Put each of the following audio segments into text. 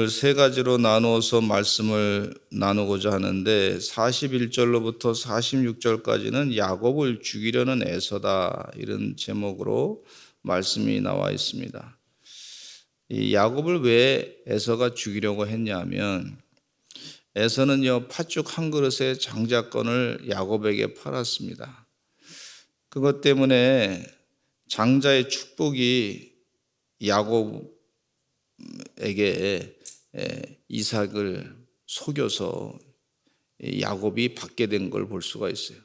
오늘 세 가지로 나누어서 말씀을 나누고자 하는데 41절로부터 46절까지는 야곱을 죽이려는 에서다, 이런 제목으로 말씀이 나와 있습니다. 이 야곱을 왜 에서가 죽이려고 했냐면, 에서는요 팥죽 한 그릇의 장자권을 야곱에게 팔았습니다. 그것 때문에 장자의 축복이 야곱에게 이삭을 속여서 야곱이 받게 된 걸 볼 수가 있어요.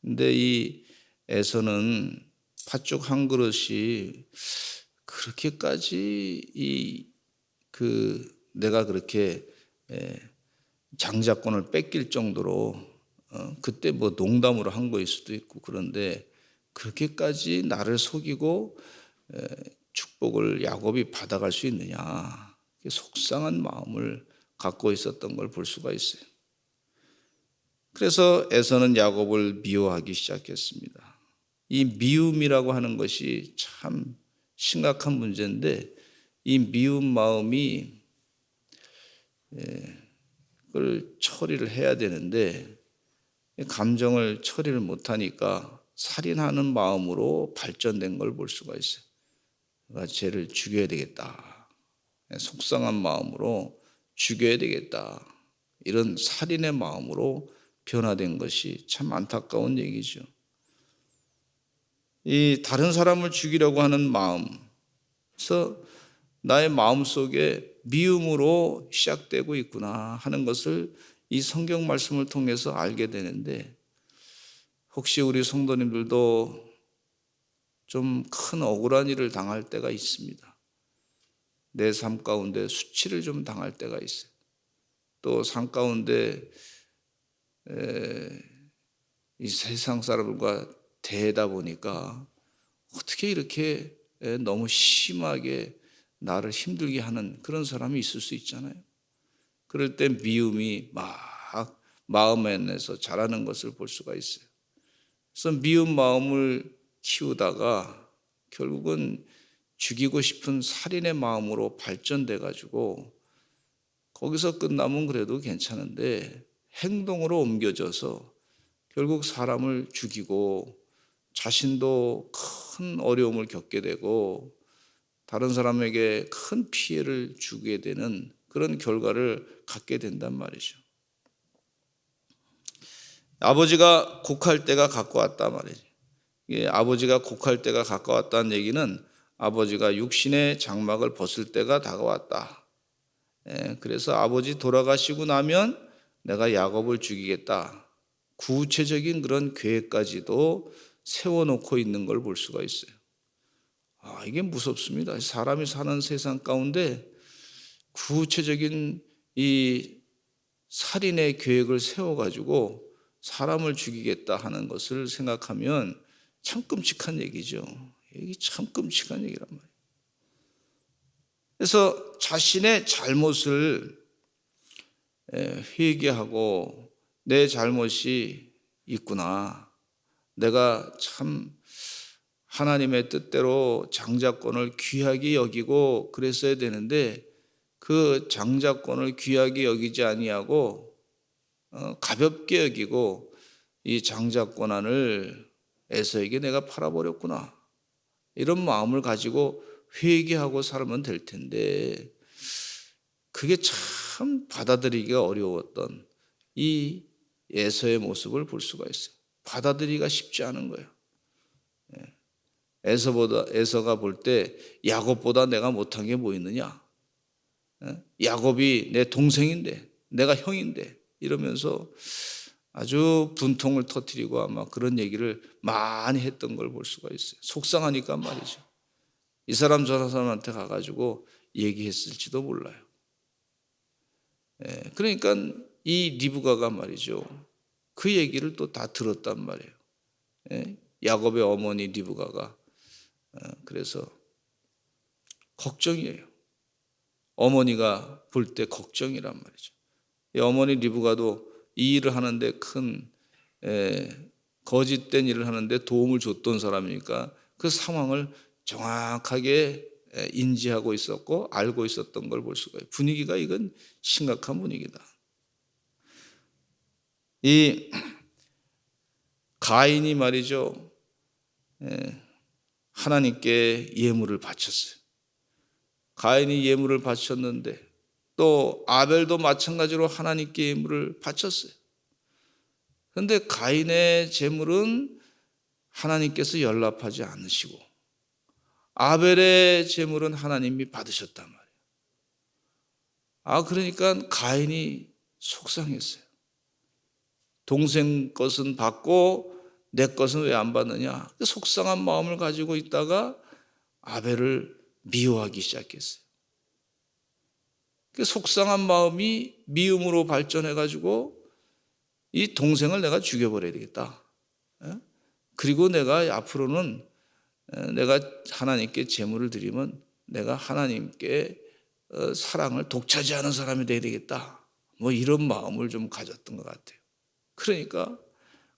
근데 이 에서는 팥죽 한 그릇이 그렇게까지 내가 그렇게 장자권을 뺏길 정도로 그때 뭐 농담으로 한 거일 수도 있고, 그런데 그렇게까지 나를 속이고 축복을 야곱이 받아갈 수 있느냐, 속상한 마음을 갖고 있었던 걸 볼 수가 있어요. 그래서 에서는 야곱을 미워하기 시작했습니다. 이 미움이라고 하는 것이 참 심각한 문제인데, 이 미움 마음이 그걸 처리를 해야 되는데 감정을 처리를 못하니까 살인하는 마음으로 발전된 걸 볼 수가 있어요. 내가 쟤를 죽여야 되겠다, 속상한 마음으로 죽여야 되겠다, 이런 살인의 마음으로 변화된 것이 참 안타까운 얘기죠. 이 다른 사람을 죽이려고 하는 마음, 그래서 나의 마음속에 미움으로 시작되고 있구나 하는 것을 이 성경 말씀을 통해서 알게 되는데, 혹시 우리 성도님들도 좀 큰 억울한 일을 당할 때가 있습니다. 내 삶 가운데 수치를 좀 당할 때가 있어요. 또 삶 가운데 이 세상 사람들과 대하다 보니까 어떻게 이렇게 너무 심하게 나를 힘들게 하는 그런 사람이 있을 수 있잖아요. 그럴 때 미움이 막 마음 안에서 자라는 것을 볼 수가 있어요. 그래서 미움 마음을 키우다가 결국은 죽이고 싶은 살인의 마음으로 발전돼 가지고, 거기서 끝나면 그래도 괜찮은데 행동으로 옮겨져서 결국 사람을 죽이고 자신도 큰 어려움을 겪게 되고 다른 사람에게 큰 피해를 주게 되는 그런 결과를 갖게 된단 말이죠. 아버지가 곡할 때가 가까웠다 말이죠. 아버지가 곡할 때가 가까웠다는 얘기는 아버지가 육신의 장막을 벗을 때가 다가왔다. 그래서 아버지 돌아가시고 나면 내가 야곱을 죽이겠다, 구체적인 그런 계획까지도 세워놓고 있는 걸 볼 수가 있어요. 이게 무섭습니다. 사람이 사는 세상 가운데 구체적인 이 살인의 계획을 세워가지고 사람을 죽이겠다 하는 것을 생각하면 참 끔찍한 얘기죠. 이게 참 끔찍한 얘기란 말이에요. 그래서 자신의 잘못을 회개하고 내 잘못이 있구나, 내가 참 하나님의 뜻대로 장자권을 귀하게 여기고 그랬어야 되는데 그 장자권을 귀하게 여기지 아니하고 가볍게 여기고 이 장자권을 에서에게 내가 팔아버렸구나, 이런 마음을 가지고 회개하고 살면 될 텐데, 그게 참 받아들이기가 어려웠던 이 에서의 모습을 볼 수가 있어요. 받아들이기가 쉽지 않은 거예요. 에서가 볼 때 야곱보다 내가 못한 게 뭐 있느냐, 야곱이 내 동생인데, 내가 형인데, 이러면서 아주 분통을 터뜨리고 아마 그런 얘기를 많이 했던 걸 볼 수가 있어요. 속상하니까 말이죠. 이 사람 저 사람한테 가가지고 얘기했을지도 몰라요. 그러니까 이 리브가가 말이죠, 그 얘기를 또 다 들었단 말이에요. 야곱의 어머니 리브가가. 그래서 걱정이에요. 어머니가 볼 때 걱정이란 말이죠. 이 어머니 리브가도 이 일을 하는데 큰 거짓된 일을 하는데 도움을 줬던 사람이니까 그 상황을 정확하게 인지하고 있었고 알고 있었던 걸 볼 수가 있어요. 분위기가 이건 심각한 분위기다. 이 가인이 말이죠, 하나님께 예물을 바쳤어요. 가인이 예물을 바쳤는데 또 아벨도 마찬가지로 하나님께 예물을 바쳤어요. 그런데 가인의 제물은 하나님께서 연락하지 않으시고 아벨의 제물은 하나님이 받으셨단 말이에요. 그러니까 가인이 속상했어요. 동생 것은 받고 내 것은 왜 안 받느냐? 속상한 마음을 가지고 있다가 아벨을 미워하기 시작했어요. 그 속상한 마음이 미움으로 발전해가지고 이 동생을 내가 죽여버려야 되겠다. 그리고 내가 앞으로는 내가 하나님께 제물을 드리면 내가 하나님께 사랑을 독차지하는 사람이 돼야 되겠다. 뭐 이런 마음을 좀 가졌던 것 같아요. 그러니까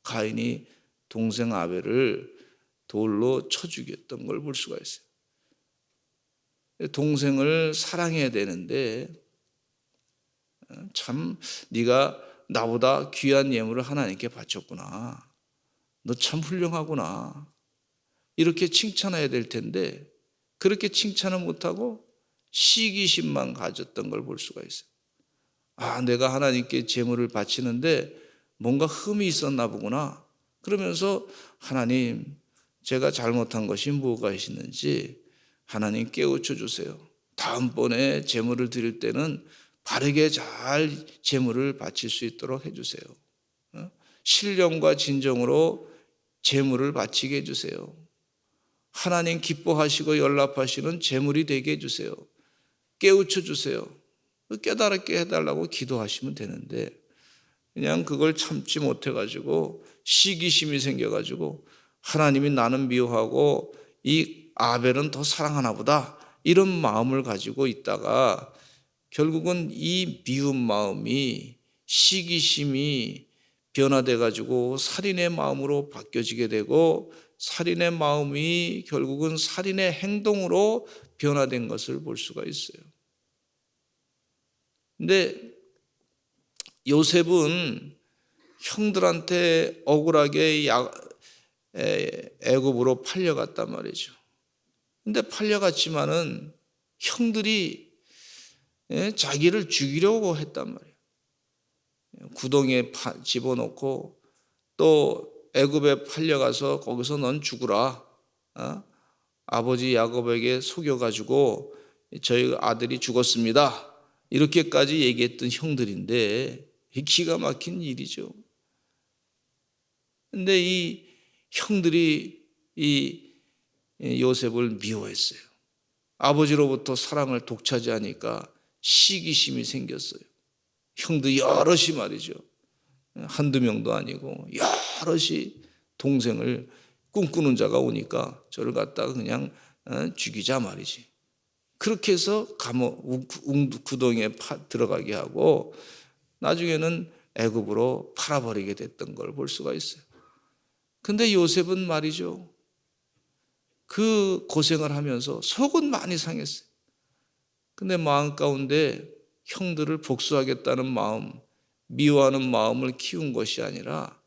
가인이 동생 아벨을 돌로 쳐 죽였던 걸 볼 수가 있어요. 동생을 사랑해야 되는데 참 네가 나보다 귀한 예물을 하나님께 바쳤구나. 너 참 훌륭하구나. 이렇게 칭찬해야 될 텐데 그렇게 칭찬을 못하고 시기심만 가졌던 걸 볼 수가 있어요. 내가 하나님께 제물을 바치는데 뭔가 흠이 있었나 보구나. 그러면서 하나님, 제가 잘못한 것이 뭐가 있는지 하나님 깨우쳐 주세요. 다음번에 제물을 드릴 때는 바르게 잘 제물을 바칠 수 있도록 해주세요. 신령과 진정으로 제물을 바치게 해주세요. 하나님 기뻐하시고 연락하시는 제물이 되게 해주세요. 깨우쳐 주세요. 깨달았게 해달라고 기도하시면 되는데 그냥 그걸 참지 못해가지고 시기심이 생겨가지고 하나님이 나는 미워하고 이 아벨은 더 사랑하나 보다 이런 마음을 가지고 있다가 결국은 이 미운 마음이 시기심이 변화돼가지고 살인의 마음으로 바뀌어지게 되고 살인의 마음이 결국은 살인의 행동으로 변화된 것을 볼 수가 있어요. 근데 요셉은 형들한테 억울하게 애굽으로 팔려갔단 말이죠. 근데 팔려갔지만은 형들이 자기를 죽이려고 했단 말이에요. 구덩이에 집어넣고 또 애굽에 팔려가서 거기서 넌 죽으라. 아버지 야곱에게 속여가지고 저희 아들이 죽었습니다. 이렇게까지 얘기했던 형들인데 기가 막힌 일이죠. 근데 이 형들이 이 요셉을 미워했어요. 아버지로부터 사랑을 독차지하니까 시기심이 생겼어요. 형들 여럿이 말이죠. 한두 명도 아니고 여럿이 동생을 꿈꾸는 자가 오니까 저를 갖다가 그냥 죽이자 말이지. 그렇게 해서 감옥 구덩이에 들어가게 하고 나중에는 애굽으로 팔아버리게 됐던 걸 볼 수가 있어요. 근데 요셉은 말이죠. 그 고생을 하면서 속은 많이 상했어요. 근데 마음 가운데 형들을 복수하겠다는 마음, 미워하는 마음을 키운 것이 아니라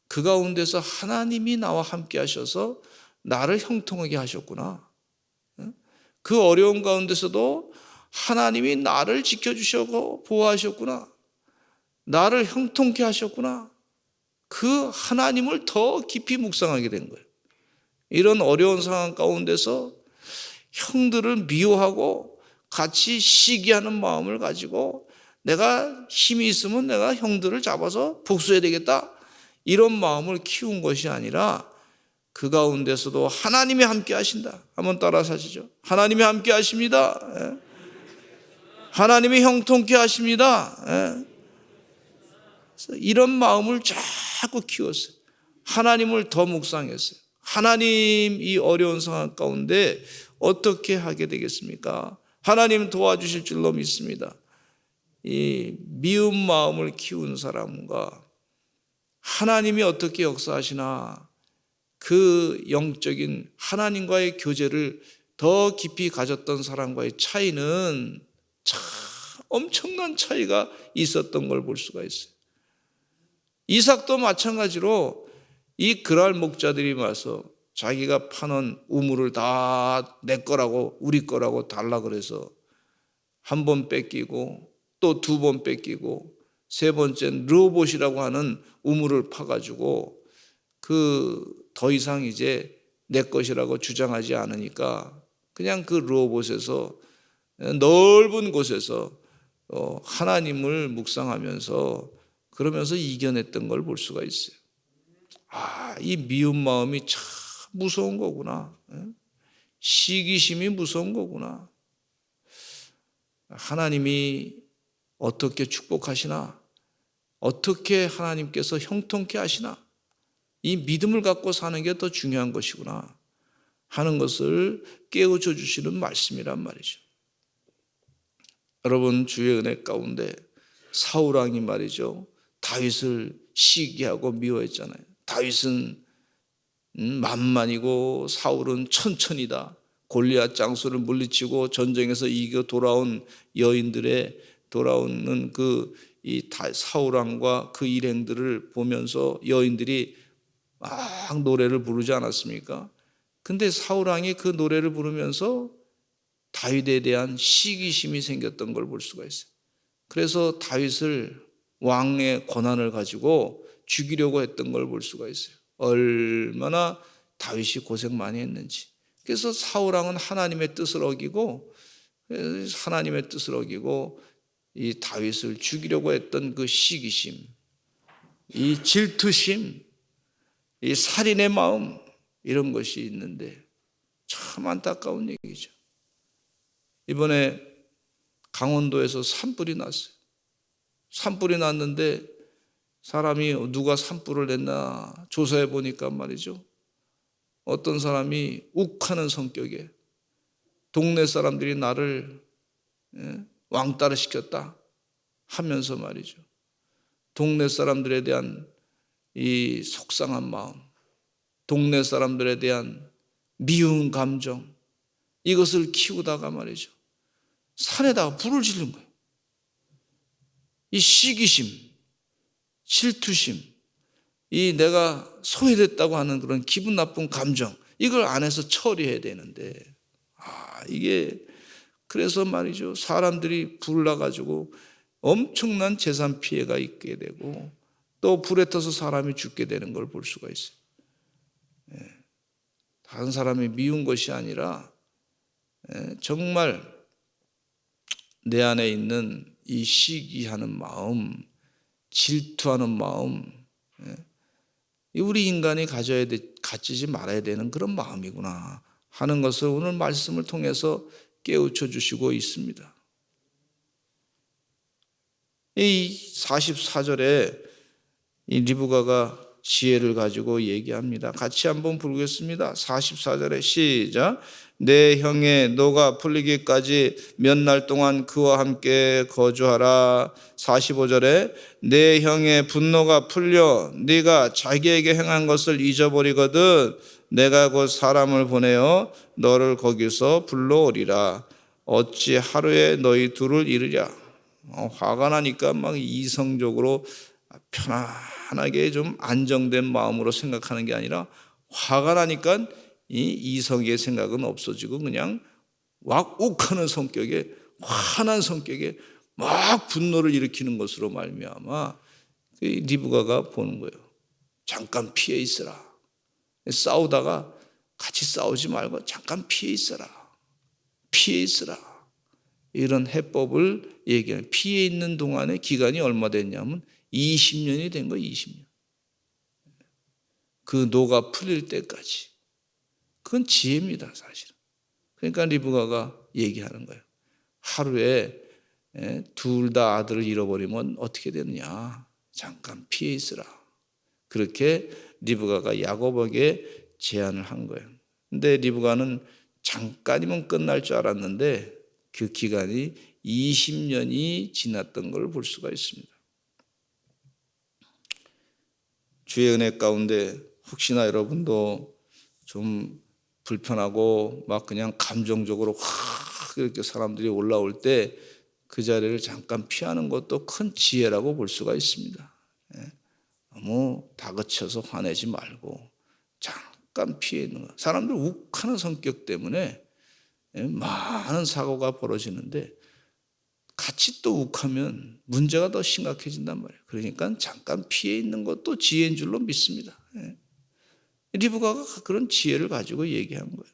그 가운데서 하나님이 나와 함께 하셔서 나를 형통하게 하셨구나. 그 어려운 가운데서도 하나님이 나를 지켜주시고 보호하셨구나. 나를 형통케 하셨구나. 그 하나님을 더 깊이 묵상하게 된 거예요. 이런 어려운 상황 가운데서 형들을 미워하고 같이 시기하는 마음을 가지고 내가 힘이 있으면 내가 형들을 잡아서 복수해야 되겠다. 이런 마음을 키운 것이 아니라 그 가운데서도 하나님이 함께 하신다. 한번 따라서 하시죠. 하나님이 함께 하십니다. 하나님이 형통케 하십니다. 이런 마음을 자꾸 키웠어요. 하나님을 더 묵상했어요. 하나님 이 어려운 상황 가운데 어떻게 하게 되겠습니까? 하나님 도와주실 줄로 믿습니다. 이 미운 마음을 키운 사람과 하나님이 어떻게 역사하시나 그 영적인 하나님과의 교제를 더 깊이 가졌던 사람과의 차이는 참 엄청난 차이가 있었던 걸 볼 수가 있어요. 이삭도 마찬가지로 이 그랄 목자들이 와서 자기가 파는 우물을 다 내 거라고 우리 거라고 달라 그래서 한 번 뺏기고 또 두 번 뺏기고 세 번째는 르호봇이라고 하는 우물을 파가지고 더 이상 이제 내 것이라고 주장하지 않으니까 그냥 그 르호봇에서 넓은 곳에서 하나님을 묵상하면서 그러면서 이겨냈던 걸 볼 수가 있어요. 이 미운 마음이 참 무서운 거구나. 시기심이 무서운 거구나. 하나님이 어떻게 축복하시나? 어떻게 하나님께서 형통케 하시나? 이 믿음을 갖고 사는 게 더 중요한 것이구나 하는 것을 깨우쳐 주시는 말씀이란 말이죠. 여러분, 주의 은혜 가운데 사울 왕이 말이죠, 다윗을 시기하고 미워했잖아요. 다윗은 만만이고 사울은 천천이다. 골리앗 장수를 물리치고 전쟁에서 이겨 돌아온 여인들의 돌아오는 이 사울 왕과 그 일행들을 보면서 여인들이 막 노래를 부르지 않았습니까? 근데 사울 왕이 그 노래를 부르면서 다윗에 대한 시기심이 생겼던 걸 볼 수가 있어요. 그래서 다윗을 왕의 권한을 가지고 죽이려고 했던 걸 볼 수가 있어요. 얼마나 다윗이 고생 많이 했는지. 그래서 사울 왕은 하나님의 뜻을 어기고 이 다윗을 죽이려고 했던 그 시기심, 이 질투심, 이 살인의 마음, 이런 것이 있는데 참 안타까운 얘기죠. 이번에 강원도에서 산불이 났어요. 산불이 났는데 사람이 누가 산불을 냈나 조사해 보니까 말이죠, 어떤 사람이 욱하는 성격에 동네 사람들이 나를 왕따를 시켰다 하면서 말이죠, 동네 사람들에 대한 이 속상한 마음, 동네 사람들에 대한 미운 감정, 이것을 키우다가 말이죠, 산에다가 불을 지른 거예요. 이 시기심, 질투심, 이 내가 소외됐다고 하는 그런 기분 나쁜 감정, 이걸 안에서 처리해야 되는데 이게 그래서 말이죠, 사람들이 불 나가지고 엄청난 재산 피해가 있게 되고 또 불에 타서 사람이 죽게 되는 걸 볼 수가 있어요. 다른 사람이 미운 것이 아니라 정말 내 안에 있는 이 시기하는 마음, 질투하는 마음, 우리 인간이 가지지 말아야 되는 그런 마음이구나 하는 것을 오늘 말씀을 통해서 깨우쳐 주시고 있습니다. 이 44절에 이 리브가가 지혜를 가지고 얘기합니다. 같이 한번 부르겠습니다. 44절에 시작. 내 형의 노가 풀리기까지 몇 날 동안 그와 함께 거주하라. 45절에 내 형의 분노가 풀려 네가 자기에게 행한 것을 잊어버리거든 내가 곧 사람을 보내어 너를 거기서 불러오리라. 어찌 하루에 너희 둘을 이르랴. 화가 나니까 막 이성적으로 편안하게 좀 안정된 마음으로 생각하는 게 아니라 화가 나니까 이 이성의 생각은 없어지고 그냥 욱하는 성격에, 화난 성격에 막 분노를 일으키는 것으로 말미암아 리브가가 보는 거예요. 잠깐 피해 있어라. 싸우다가 같이 싸우지 말고 잠깐 피해 있어라. 피해 있어라. 이런 해법을 얘기해요. 피해 있는 동안의 기간이 얼마 됐냐면 20년이 된 거예요. 20년. 그 노가 풀릴 때까지. 그건 지혜입니다, 사실은. 그러니까 리브가가 얘기하는 거예요. 하루에 둘 다 아들을 잃어버리면 어떻게 되느냐. 잠깐 피해 있으라. 그렇게 리브가가 야곱에게 제안을 한 거예요. 근데 리브가는 잠깐이면 끝날 줄 알았는데 그 기간이 20년이 지났던 걸 볼 수가 있습니다. 주의 은혜 가운데 혹시나 여러분도 좀 불편하고 막 그냥 감정적으로 확 이렇게 사람들이 올라올 때 그 자리를 잠깐 피하는 것도 큰 지혜라고 볼 수가 있습니다. 너무 다그쳐서 화내지 말고 잠깐 피해 있는 거. 사람들 욱하는 성격 때문에 많은 사고가 벌어지는데 같이 또 욱하면 문제가 더 심각해진단 말이에요. 그러니까 잠깐 피해 있는 것도 지혜인 줄로 믿습니다. 리브가가 그런 지혜를 가지고 얘기한 거예요.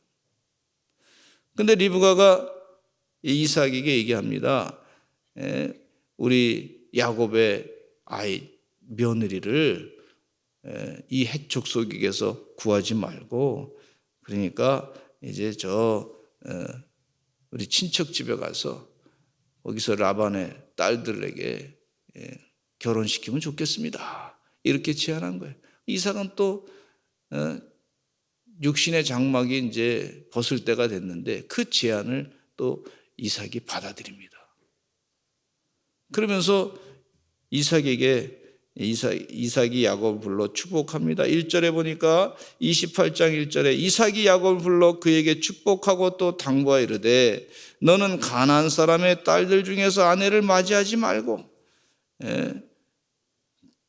근데 리브가가 이삭에게 얘기합니다. 우리 야곱의 아이 며느리를 이 핵족속에게서 구하지 말고, 그러니까 이제 우리 친척 집에 가서 거기서 라반의 딸들에게 결혼시키면 좋겠습니다. 이렇게 제안한 거예요. 이삭은 또 육신의 장막이 이제 벗을 때가 됐는데 그 제안을 또 이삭이 받아들입니다. 그러면서 이삭이 야곱을 불러 축복합니다. 1절에 보니까 28장 1절에 이삭이 야곱을 불러 그에게 축복하고 또 당부하 이르되 너는 가나안 사람의 딸들 중에서 아내를 맞이하지 말고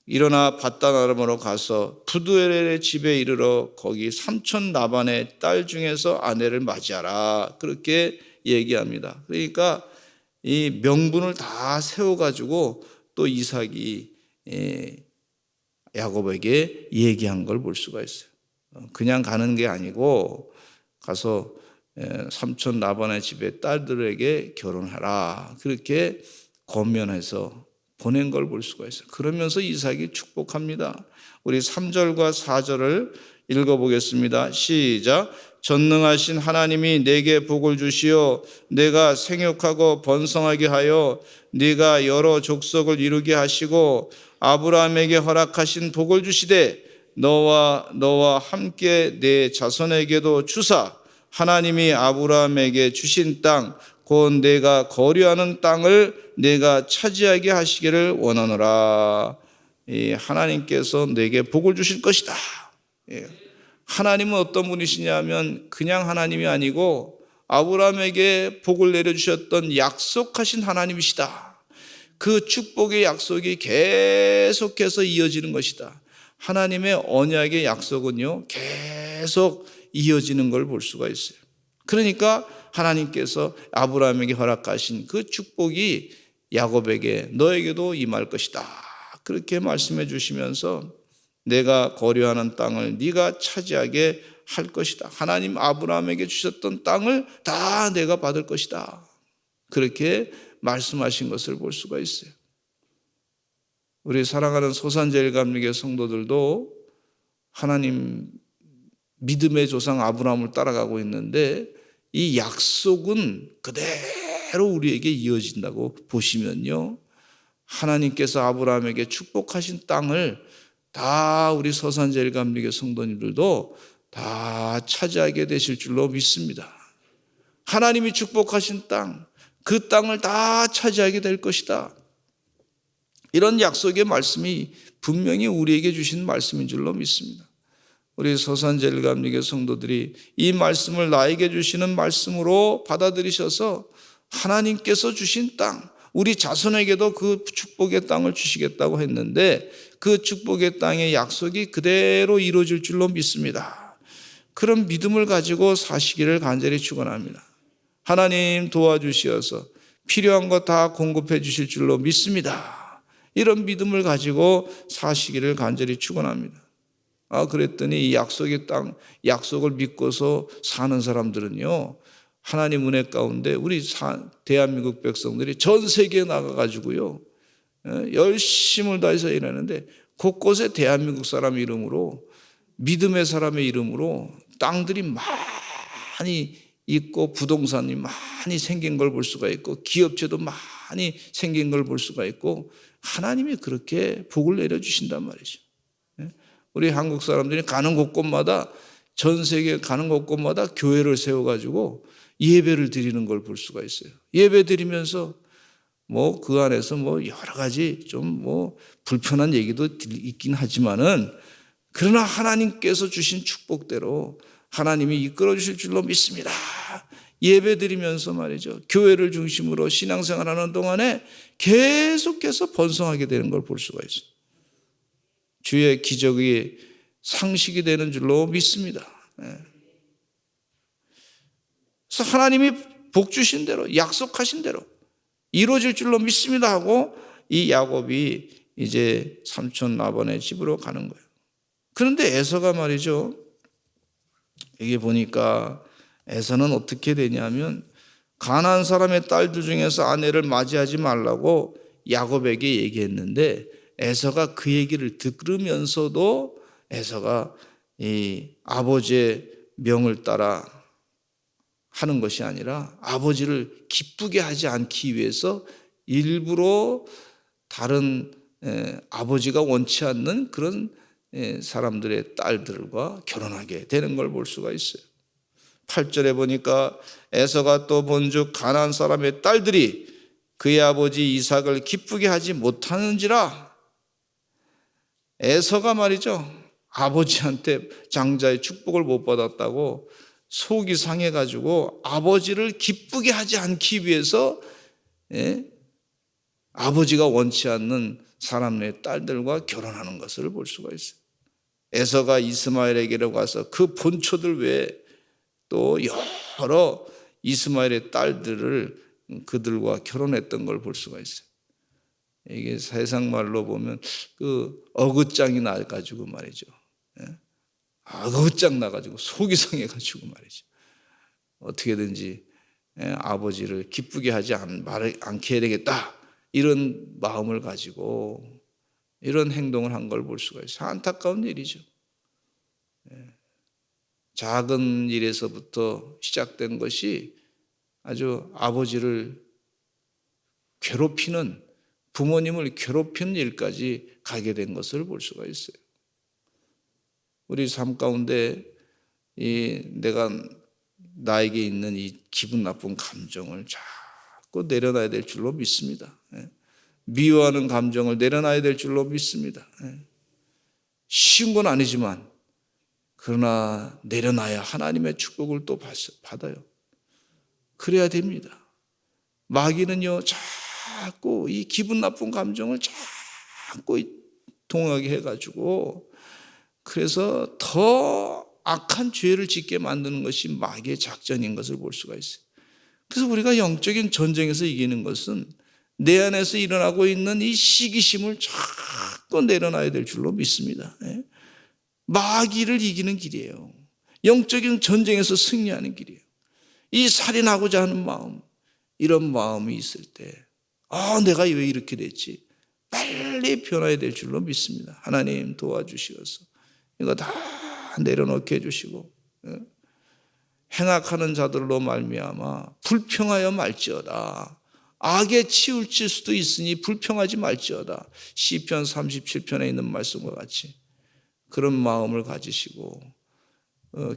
일어나 밧단 아람으로 가서 부두엘의 집에 이르러 거기 삼촌 라반의 딸 중에서 아내를 맞이하라. 그렇게 얘기합니다. 그러니까 이 명분을 다 세워가지고 또 이삭이 야곱에게 얘기한 걸 볼 수가 있어요. 그냥 가는 게 아니고 가서 삼촌 라반의 집에 딸들에게 결혼하라. 그렇게 권면해서 보낸 걸 볼 수가 있어요. 그러면서 이삭이 축복합니다. 우리 3절과 4절을 읽어보겠습니다. 시작. 전능하신 하나님이 내게 복을 주시어 내가 생육하고 번성하게 하여 네가 여러 족속을 이루게 하시고 아브라함에게 허락하신 복을 주시되 너와 함께 내 자손에게도 주사 하나님이 아브라함에게 주신 땅 곧 내가 거류하는 땅을 내가 차지하게 하시기를 원하노라. 하나님께서 내게 복을 주실 것이다. 하나님은 어떤 분이시냐면 그냥 하나님이 아니고 아브라함에게 복을 내려주셨던 약속하신 하나님이시다. 그 축복의 약속이 계속해서 이어지는 것이다. 하나님의 언약의 약속은요 계속 이어지는 걸 볼 수가 있어요. 그러니까 하나님께서 아브라함에게 허락하신 그 축복이 야곱에게 너에게도 임할 것이다. 그렇게 말씀해 주시면서 내가 거류하는 땅을 네가 차지하게 할 것이다. 하나님 아브라함에게 주셨던 땅을 다 내가 받을 것이다. 그렇게 말씀하신 것을 볼 수가 있어요. 우리 사랑하는 소산제일감리교 성도들도 하나님 믿음의 조상 아브라함을 따라가고 있는데 이 약속은 그대로 우리에게 이어진다고 보시면요, 하나님께서 아브라함에게 축복하신 땅을 다 우리 서산제일감리교 성도님들도 다 차지하게 되실 줄로 믿습니다. 하나님이 축복하신 땅, 그 땅을 다 차지하게 될 것이다. 이런 약속의 말씀이 분명히 우리에게 주신 말씀인 줄로 믿습니다. 우리 서산제일감리교 성도들이 이 말씀을 나에게 주시는 말씀으로 받아들이셔서 하나님께서 주신 땅, 우리 자손에게도 그 축복의 땅을 주시겠다고 했는데 그 축복의 땅의 약속이 그대로 이루어질 줄로 믿습니다. 그런 믿음을 가지고 사시기를 간절히 축원합니다. 하나님 도와주시어서 필요한 것 다 공급해 주실 줄로 믿습니다. 이런 믿음을 가지고 사시기를 간절히 축원합니다. 그랬더니 이 약속의 땅, 약속을 믿고서 사는 사람들은요, 하나님 은혜 가운데 우리 대한민국 백성들이 전 세계에 나가가지고요, 열심을 다해서 일하는데 곳곳에 대한민국 사람 이름으로, 믿음의 사람의 이름으로 땅들이 많이 있고 부동산이 많이 생긴 걸 볼 수가 있고 기업체도 많이 생긴 걸 볼 수가 있고 하나님이 그렇게 복을 내려주신단 말이죠. 우리 한국 사람들이 가는 곳곳마다, 전 세계 가는 곳곳마다 교회를 세워가지고 예배를 드리는 걸 볼 수가 있어요. 예배 드리면서 그 안에서 여러 가지 좀 불편한 얘기도 있긴 하지만은 그러나 하나님께서 주신 축복대로 하나님이 이끌어 주실 줄로 믿습니다. 예배 드리면서 말이죠, 교회를 중심으로 신앙생활하는 동안에 계속해서 번성하게 되는 걸 볼 수가 있어요. 주의 기적이 상식이 되는 줄로 믿습니다. 그래서 하나님이 복 주신 대로, 약속하신 대로 이루어질 줄로 믿습니다 하고 이 야곱이 이제 삼촌 라반의 집으로 가는 거예요. 그런데 에서가 말이죠, 여기 보니까 에서는 어떻게 되냐면 가나안 사람의 딸들 중에서 아내를 맞이하지 말라고 야곱에게 얘기했는데 에서가 그 얘기를 들으면서도 에서가 이 아버지의 명을 따라 하는 것이 아니라 아버지를 기쁘게 하지 않기 위해서 일부러 다른 아버지가 원치 않는 그런 사람들의 딸들과 결혼하게 되는 걸 볼 수가 있어요. 8절에 보니까 에서가 또 본즉 가나안 사람의 딸들이 그의 아버지 이삭을 기쁘게 하지 못하는지라. 에서가 말이죠, 아버지한테 장자의 축복을 못 받았다고 속이 상해가지고 아버지를 기쁘게 하지 않기 위해서 아버지가 원치 않는 사람의 딸들과 결혼하는 것을 볼 수가 있어요. 에서가 이스마엘에게로 가서 그 본초들 외에 또 여러 이스마엘의 딸들을 그들과 결혼했던 걸 볼 수가 있어요. 이게 세상 말로 보면 그 어긋장이 나가지고 말이죠. 어긋장 나가지고 속이 상해가지고 말이죠. 어떻게든지 아버지를 기쁘게 하지 않게 해야 되겠다, 이런 마음을 가지고 이런 행동을 한 걸 볼 수가 있어요. 안타까운 일이죠. 작은 일에서부터 시작된 것이 아주 아버지를 괴롭히는, 부모님을 괴롭히는 일까지 가게 된 것을 볼 수가 있어요. 우리 삶 가운데 내가 나에게 있는 이 기분 나쁜 감정을 자꾸 내려놔야 될 줄로 믿습니다. 미워하는 감정을 내려놔야 될 줄로 믿습니다. 쉬운 건 아니지만 그러나 내려놔야 하나님의 축복을 또 받아요. 그래야 됩니다. 마귀는요, 자꾸 이 기분 나쁜 감정을 자꾸 동하게 해가지고 그래서 더 악한 죄를 짓게 만드는 것이 마귀의 작전인 것을 볼 수가 있어요. 그래서 우리가 영적인 전쟁에서 이기는 것은 내 안에서 일어나고 있는 이 시기심을 자꾸 내려놔야 될 줄로 믿습니다. 마귀를 이기는 길이에요. 영적인 전쟁에서 승리하는 길이에요. 이 살인하고자 하는 마음, 이런 마음이 있을 때 내가 왜 이렇게 됐지? 빨리 변화해야 될 줄로 믿습니다. 하나님 도와주시어서 이거 다 내려놓게 해주시고 행악하는 자들로 말미암아 불평하여 말지어다. 악에 치우칠 수도 있으니 불평하지 말지어다. 시편 37편에 있는 말씀과 같이 그런 마음을 가지시고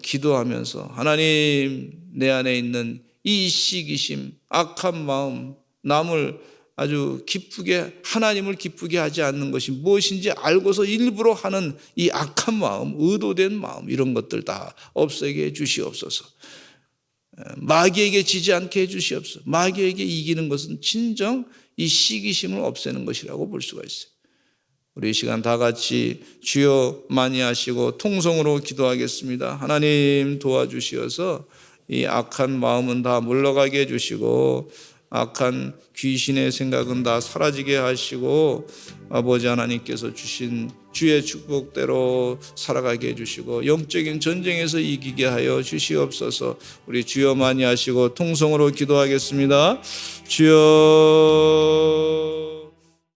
기도하면서 하나님, 내 안에 있는 이 시기심, 악한 마음, 남을 아주 기쁘게, 하나님을 기쁘게 하지 않는 것이 무엇인지 알고서 일부러 하는 이 악한 마음, 의도된 마음, 이런 것들 다 없애게 해 주시옵소서. 마귀에게 지지 않게 해 주시옵소서. 마귀에게 이기는 것은 진정 이 시기심을 없애는 것이라고 볼 수가 있어요. 우리 이 시간 다 같이 주여 많이 하시고 통성으로 기도하겠습니다. 하나님 도와주시어서 이 악한 마음은 다 물러가게 해주시고 악한 귀신의 생각은 다 사라지게 하시고 아버지 하나님께서 주신 주의 축복대로 살아가게 해주시고 영적인 전쟁에서 이기게 하여 주시옵소서. 우리 주여 많이 하시고 통성으로 기도하겠습니다. 주여.